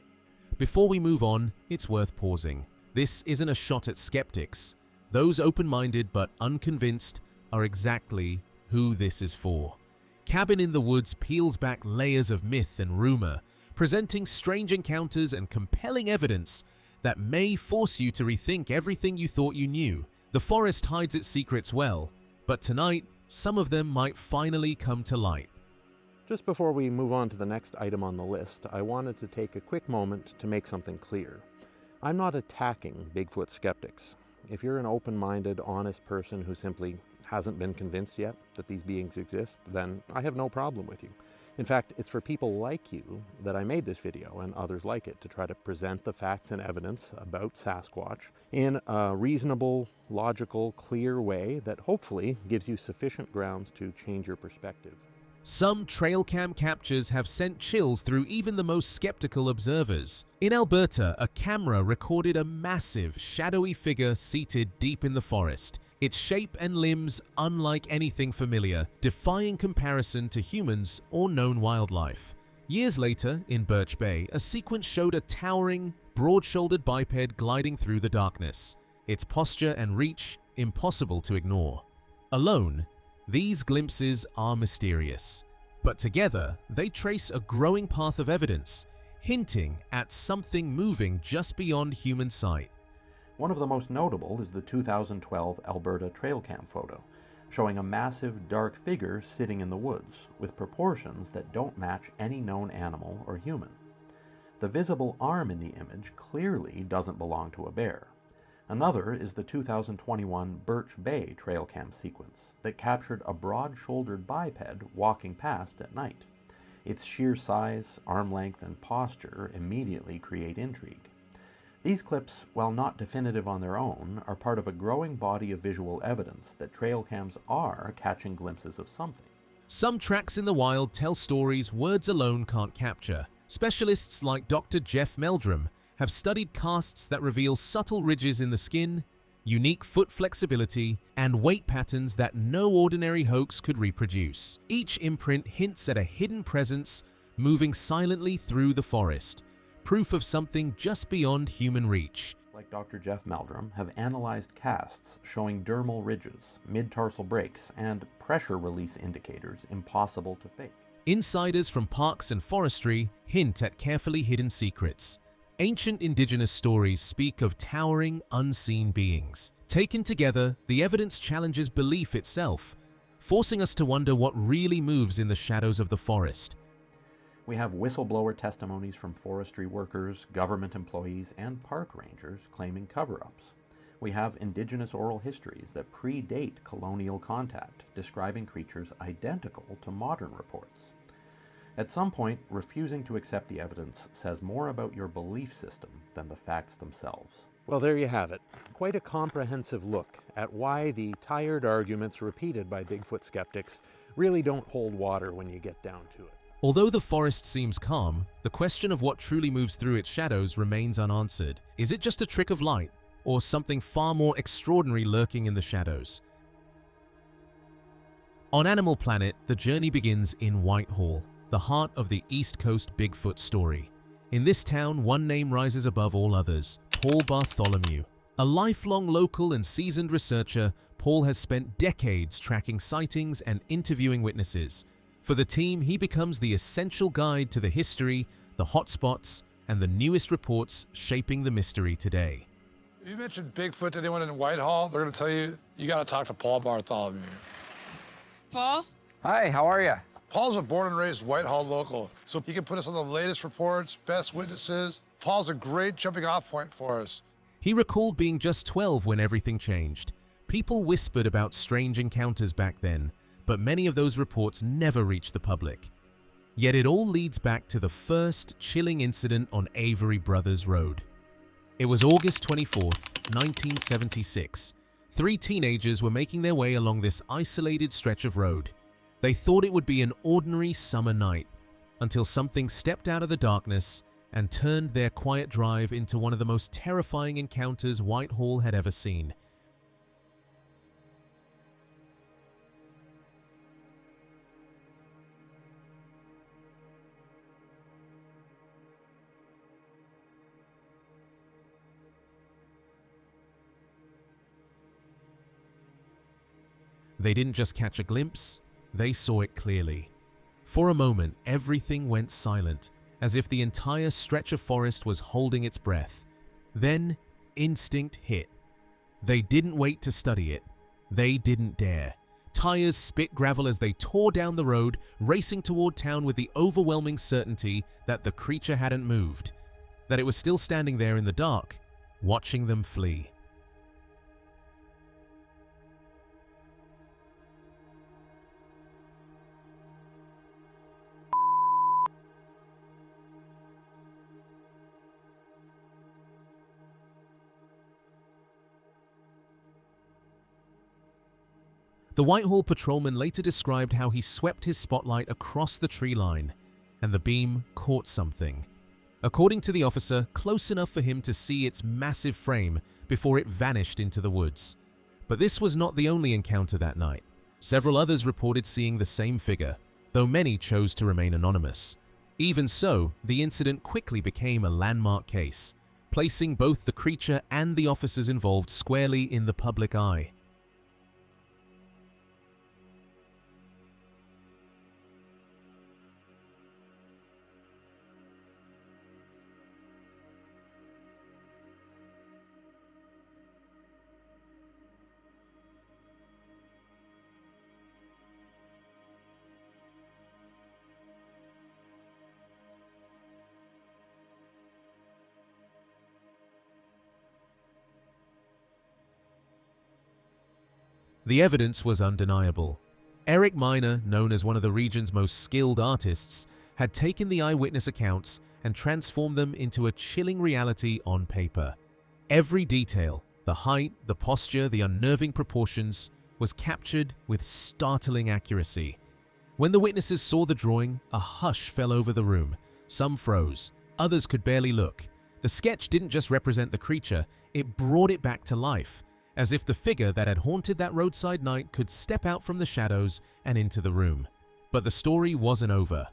Before we move on, it's worth pausing. This isn't a shot at skeptics. Those open-minded but unconvinced are exactly who this is for. Cabin in the Woods peels back layers of myth and rumor, presenting strange encounters and compelling evidence that may force you to rethink everything you thought you knew. The forest hides its secrets well, but tonight, some of them might finally come to light. Just before we move on to the next item on the list, I wanted to take a quick moment to make something clear. I'm not attacking Bigfoot skeptics. If you're an open-minded, honest person who simply hasn't been convinced yet that these beings exist, then I have no problem with you. In fact, it's for people like you that I made this video and others like it to try to present the facts and evidence about Sasquatch in a reasonable, logical, clear way that hopefully gives you sufficient grounds to change your perspective. Some trail cam captures have sent chills through even the most skeptical observers. In Alberta, a camera recorded a massive, shadowy figure seated deep in the forest, its shape and limbs unlike anything familiar, defying comparison to humans or known wildlife. Years later, in Birch Bay, a sequence showed a towering, broad-shouldered biped gliding through the darkness, its posture and reach impossible to ignore. Alone, these glimpses are mysterious, but together they trace a growing path of evidence, hinting at something moving just beyond human sight. One of the most notable is the 2012 Alberta trail cam photo, showing a massive dark figure sitting in the woods, with proportions that don't match any known animal or human. The visible arm in the image clearly doesn't belong to a bear. Another is the 2021 Birch Bay trail cam sequence that captured a broad-shouldered biped walking past at night. Its sheer size, arm length, and posture immediately create intrigue. These clips, while not definitive on their own, are part of a growing body of visual evidence that trail cams are catching glimpses of something. Some tracks in the wild tell stories words alone can't capture. Specialists like Dr. Jeff Meldrum have studied casts that reveal subtle ridges in the skin, unique foot flexibility, and weight patterns that no ordinary hoax could reproduce. Each imprint hints at a hidden presence moving silently through the forest, proof of something just beyond human reach. Like Dr. Jeff Meldrum, have analyzed casts showing dermal ridges, mid-tarsal breaks, and pressure release indicators impossible to fake. Insiders from parks and forestry hint at carefully hidden secrets. Ancient indigenous stories speak of towering, unseen beings. Taken together, the evidence challenges belief itself, forcing us to wonder what really moves in the shadows of the forest. We have whistleblower testimonies from forestry workers, government employees, and park rangers claiming cover-ups. We have indigenous oral histories that predate colonial contact, describing creatures identical to modern reports. At some point, refusing to accept the evidence says more about your belief system than the facts themselves. Well, there you have it. Quite a comprehensive look at why the tired arguments repeated by Bigfoot skeptics really don't hold water when you get down to it. Although the forest seems calm, the question of what truly moves through its shadows remains unanswered. Is it just a trick of light, or something far more extraordinary lurking in the shadows? On Animal Planet, the journey begins in Whitehall, the heart of the East Coast Bigfoot story. In this town, one name rises above all others: Paul Bartholomew. A lifelong local and seasoned researcher, Paul has spent decades tracking sightings and interviewing witnesses. For the team, he becomes the essential guide to the history, the hotspots, and the newest reports shaping the mystery today. If you mention Bigfoot to anyone in Whitehall, they're going to tell you, you got to talk to Paul Bartholomew. Paul? Hi, how are you? Paul's a born and raised Whitehall local, so he can put us on the latest reports, best witnesses. Paul's a great jumping off point for us. He recalled being just 12 when everything changed. People whispered about strange encounters back then, but many of those reports never reached the public. Yet it all leads back to the first chilling incident on Avery Brothers Road. It was August 24th, 1976. 3 teenagers were making their way along this isolated stretch of road. They thought it would be an ordinary summer night, until something stepped out of the darkness and turned their quiet drive into one of the most terrifying encounters Whitehall had ever seen. They didn't just catch a glimpse, they saw it clearly. For a moment, everything went silent, as if the entire stretch of forest was holding its breath. Then, instinct hit. They didn't wait to study it. They didn't dare. Tires spit gravel as they tore down the road, racing toward town with the overwhelming certainty that the creature hadn't moved, that it was still standing there in the dark, watching them flee. The Whitehall patrolman later described how he swept his spotlight across the tree line, and the beam caught something. According to the officer, close enough for him to see its massive frame before it vanished into the woods. But this was not the only encounter that night. Several others reported seeing the same figure, though many chose to remain anonymous. Even so, the incident quickly became a landmark case, placing both the creature and the officers involved squarely in the public eye. The evidence was undeniable. Eric Miner, known as one of the region's most skilled artists, had taken the eyewitness accounts and transformed them into a chilling reality on paper. Every detail, the height, the posture, the unnerving proportions, was captured with startling accuracy. When the witnesses saw the drawing, a hush fell over the room. Some froze, others could barely look. The sketch didn't just represent the creature, it brought it back to life, as if the figure that had haunted that roadside night could step out from the shadows and into the room. But the story wasn't over.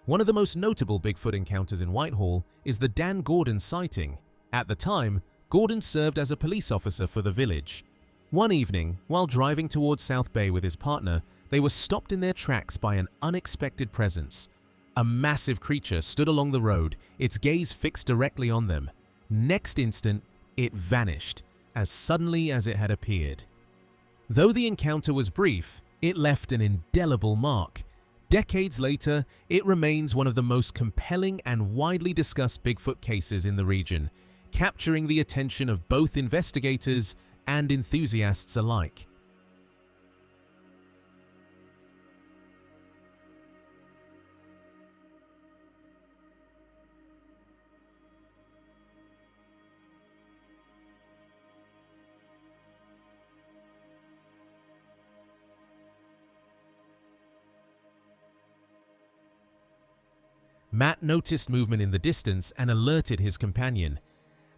One of the most notable Bigfoot encounters in Whitehall is the Dan Gordon sighting. At the time, Gordon served as a police officer for the village. One evening, while driving towards South Bay with his partner, they were stopped in their tracks by an unexpected presence. A massive creature stood along the road, its gaze fixed directly on them. Next instant, it vanished, as suddenly as it had appeared. Though the encounter was brief, it left an indelible mark. Decades later, it remains one of the most compelling and widely discussed Bigfoot cases in the region, capturing the attention of both investigators and enthusiasts alike. Matt noticed movement in the distance and alerted his companion.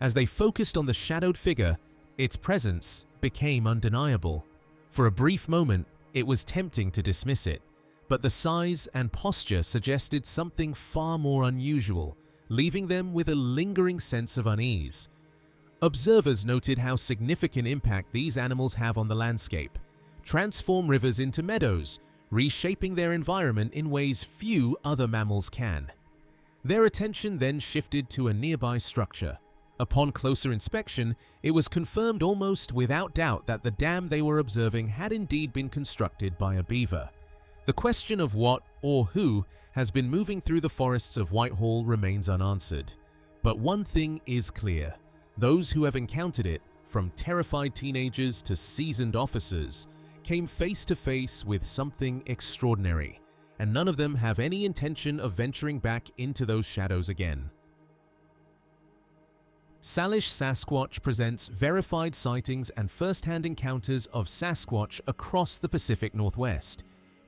As they focused on the shadowed figure, its presence became undeniable. For a brief moment, it was tempting to dismiss it, but the size and posture suggested something far more unusual, leaving them with a lingering sense of unease. Observers noted how significant impact these animals have on the landscape, transform rivers into meadows, reshaping their environment in ways few other mammals can. Their attention then shifted to a nearby structure. Upon closer inspection, it was confirmed almost without doubt that the dam they were observing had indeed been constructed by a beaver. The question of what or who has been moving through the forests of Whitehall remains unanswered. But one thing is clear: those who have encountered it, from terrified teenagers to seasoned officers, came face to face with something extraordinary, and none of them have any intention of venturing back into those shadows again. Salish Sasquatch presents verified sightings and first-hand encounters of Sasquatch across the Pacific Northwest.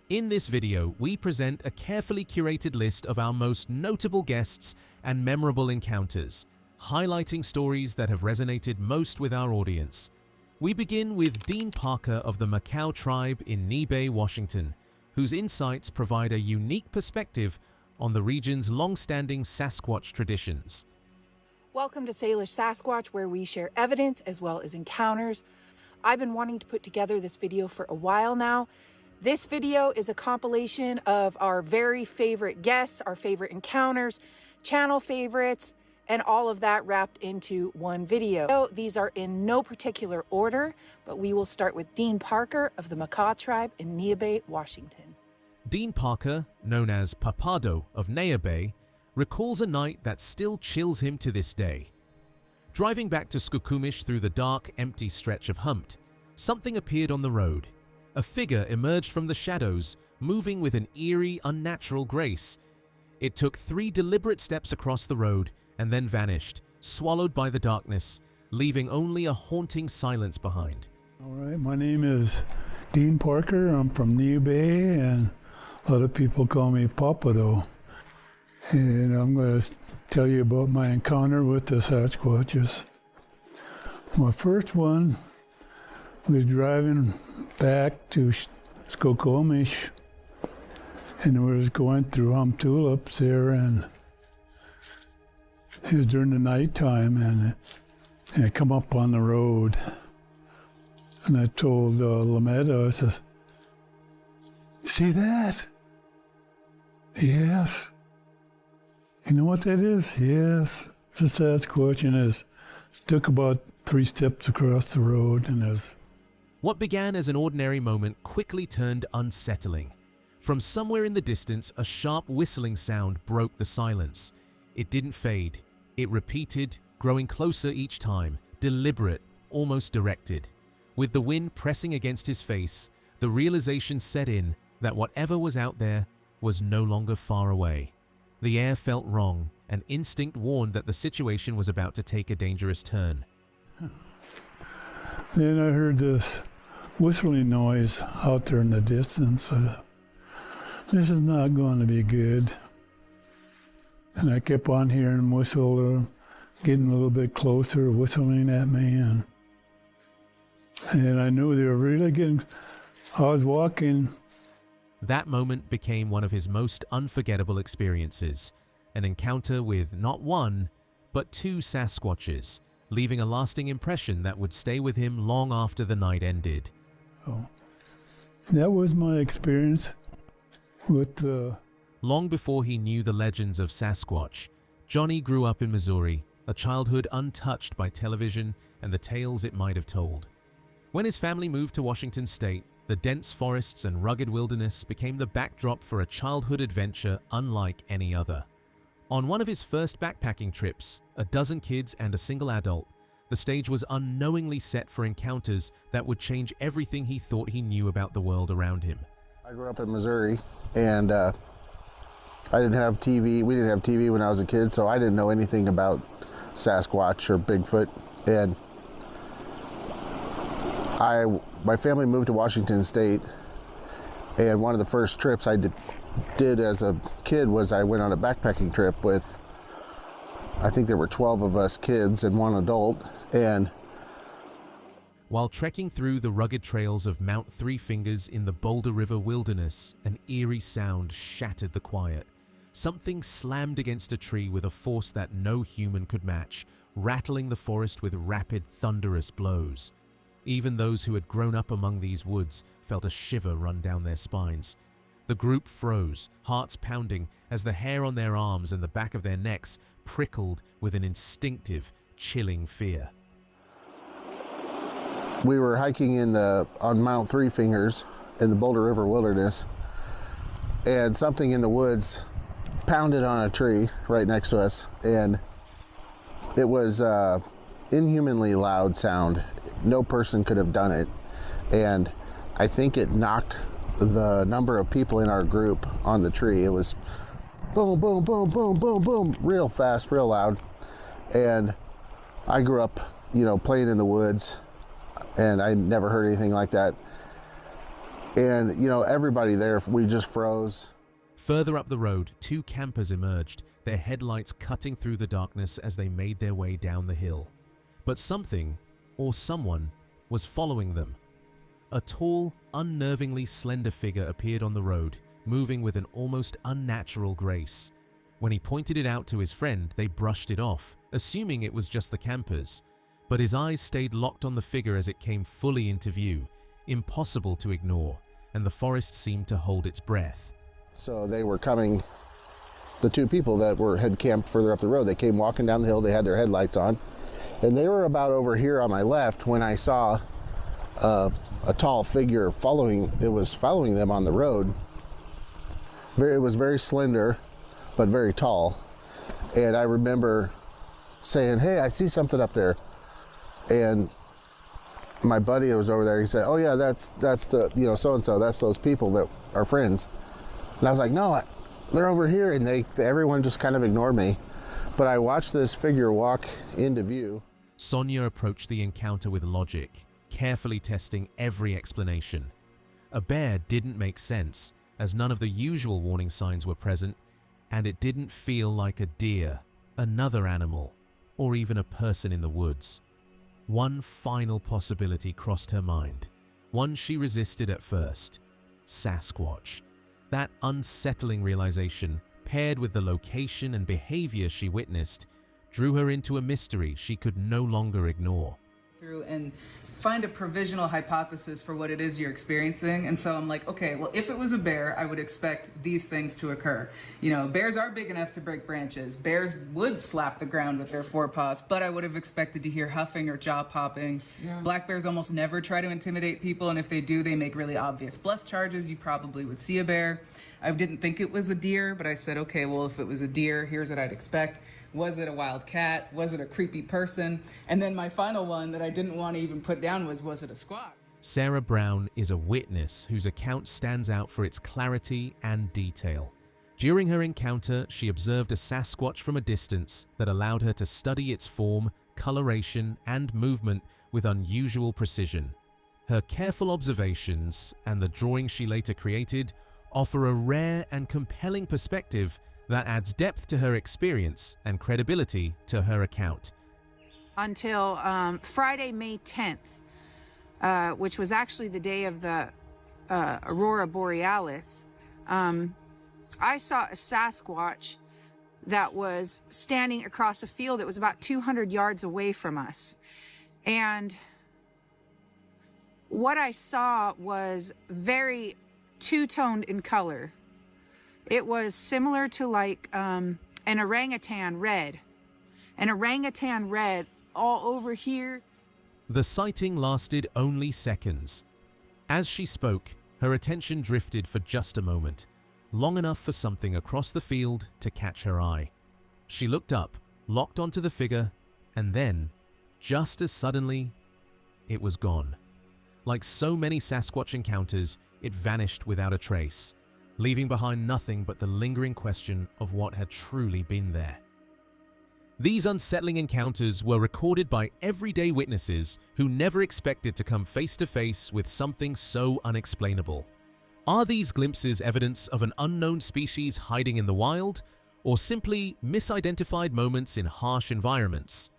In this video, we present a carefully curated list of our most notable guests and memorable encounters, highlighting stories that have resonated most with our audience. We begin with Dean Parker of the Macau tribe in Nebe, Washington, whose insights provide a unique perspective on the region's long-standing Sasquatch traditions. Welcome to Salish Sasquatch, where we share evidence as well as encounters. I've been wanting to put together this video for a while now. This video is a compilation of our very favorite guests, our favorite encounters, channel favorites, and all of that wrapped into one video. So these are in no particular order, but we will start with Dean Parker of the Macau tribe in Nebe, Washington. Dean Parker, known as Papado of Nebe, recalls a night that still chills him to this day. Driving back to Skokomish through the dark, empty stretch of Humpt, something appeared on the road. A figure emerged from the shadows, moving with an eerie, unnatural grace. It took 3 deliberate steps across the road and then vanished, swallowed by the darkness, leaving only a haunting silence behind. All right, my name is Dean Parker. I'm from Nebe, and a lot of people call me Papado. And I'm going to tell you about my encounter with the Sasquatches. My first one was driving back to Skokomish, and we was going through tulips there, and it was during the nighttime, and I come up on the road, and I told Lametta, I said, "See that?" "Yes." "You know what that is?" "Yes, it's a Sasquatch," and it took about 3 steps across the road, and it was... What began as an ordinary moment quickly turned unsettling. From somewhere in the distance, a sharp whistling sound broke the silence. It didn't fade. It repeated, growing closer each time, deliberate, almost directed. With the wind pressing against his face, the realization set in that whatever was out there was no longer far away. The air felt wrong, and instinct warned that the situation was about to take a dangerous turn. Then I heard this whistling noise out there in the distance. This is not going to be good. And I kept on hearing whistle, getting a little bit closer, whistling at me, and I knew they were really getting. I was walking. That moment became one of his most unforgettable experiences, an encounter with not one, but two Sasquatches, leaving a lasting impression that would stay with him long after the night ended. Oh, that was my experience with the... Long before he knew the legends of Sasquatch, Johnny grew up in Missouri, a childhood untouched by television and the tales it might have told. When his family moved to Washington state, the dense forests and rugged wilderness became the backdrop for a childhood adventure unlike any other. On one of his first backpacking trips, a dozen kids and a single adult, the stage was unknowingly set for encounters that would change everything he thought he knew about the world around him. I grew up in Missouri, and I didn't have TV. We didn't have TV when I was a kid, so I didn't know anything about Sasquatch or Bigfoot. And my family moved to Washington State, and one of the first trips I did as a kid was I went on a backpacking trip with, I think there were 12 of us kids and one adult, and while trekking through the rugged trails of Mount Three Fingers in the Boulder River wilderness, an eerie sound shattered the quiet. Something slammed against a tree with a force that no human could match, rattling the forest with rapid, thunderous blows. Even those who had grown up among these woods felt a shiver run down their spines. The group froze, hearts pounding, as the hair on their arms and the back of their necks prickled with an instinctive, chilling fear. We were hiking on Mount Three Fingers in the Boulder River wilderness, and something in the woods pounded on a tree right next to us, and it was inhumanly loud sound. No person could have done it, and I think it knocked the number of people in our group on the tree. It was boom, boom, boom, boom, boom, boom, real fast, real loud. And I grew up, playing in the woods, and I never heard anything like that. And, everybody there, we just froze. Further up the road, two campers emerged, their headlights cutting through the darkness as they made their way down the hill. But something, or someone, was following them. A tall, unnervingly slender figure appeared on the road, moving with an almost unnatural grace. When he pointed it out to his friend, they brushed it off, assuming it was just the campers. But his eyes stayed locked on the figure as it came fully into view, impossible to ignore, and the forest seemed to hold its breath. So they were coming, the two people that had camped further up the road, they came walking down the hill, they had their headlights on, and they were about over here on my left when I saw a tall figure following them on the road. It was very slender, but very tall. And I remember saying, "Hey, I see something up there." And my buddy was over there. He said, "Oh yeah, that's the so-and-so. That's those people that are friends." And I was like, "No, they're over here." And everyone just kind of ignored me. But I watched this figure walk into view. Sonia approached the encounter with logic, carefully testing every explanation. A bear didn't make sense, as none of the usual warning signs were present, and it didn't feel like a deer, another animal, or even a person in the woods. One final possibility crossed her mind, one she resisted at first: Sasquatch. That unsettling realization, paired with the location and behavior she witnessed, drew her into a mystery she could no longer ignore. Through and find a provisional hypothesis for what it is you're experiencing. And so I'm like, okay, well, if it was a bear, I would expect these things to occur. Bears are big enough to break branches. Bears would slap the ground with their forepaws, but I would have expected to hear huffing or jaw popping. Yeah. Black bears almost never try to intimidate people, and if they do, they make really obvious bluff charges. You probably would see a bear. I didn't think it was a deer, but I said, okay, well, if it was a deer, here's what I'd expect. Was it a wild cat? Was it a creepy person? And then my final one that I didn't want to even put down was it a squat? Sarah Brown is a witness whose account stands out for its clarity and detail. During her encounter, she observed a Sasquatch from a distance that allowed her to study its form, coloration, and movement with unusual precision. Her careful observations and the drawing she later created offer a rare and compelling perspective that adds depth to her experience and credibility to her account. Until Friday, May 10th, which was actually the day of the Aurora Borealis, I saw a Sasquatch that was standing across a field that was about 200 yards away from us. And what I saw was very two-toned in color. It was similar to like an orangutan red. An orangutan red all over here. The sighting lasted only seconds. As she spoke, her attention drifted for just a moment, long enough for something across the field to catch her eye. She looked up, locked onto the figure, and then, just as suddenly, it was gone. Like so many Sasquatch encounters, it vanished without a trace, leaving behind nothing but the lingering question of what had truly been there. These unsettling encounters were recorded by everyday witnesses who never expected to come face to face with something so unexplainable. Are these glimpses evidence of an unknown species hiding in the wild, or simply misidentified moments in harsh environments?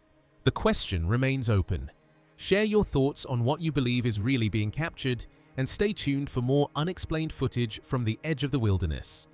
The question remains open. Share your thoughts on what you believe is really being captured, and stay tuned for more unexplained footage from the edge of the wilderness.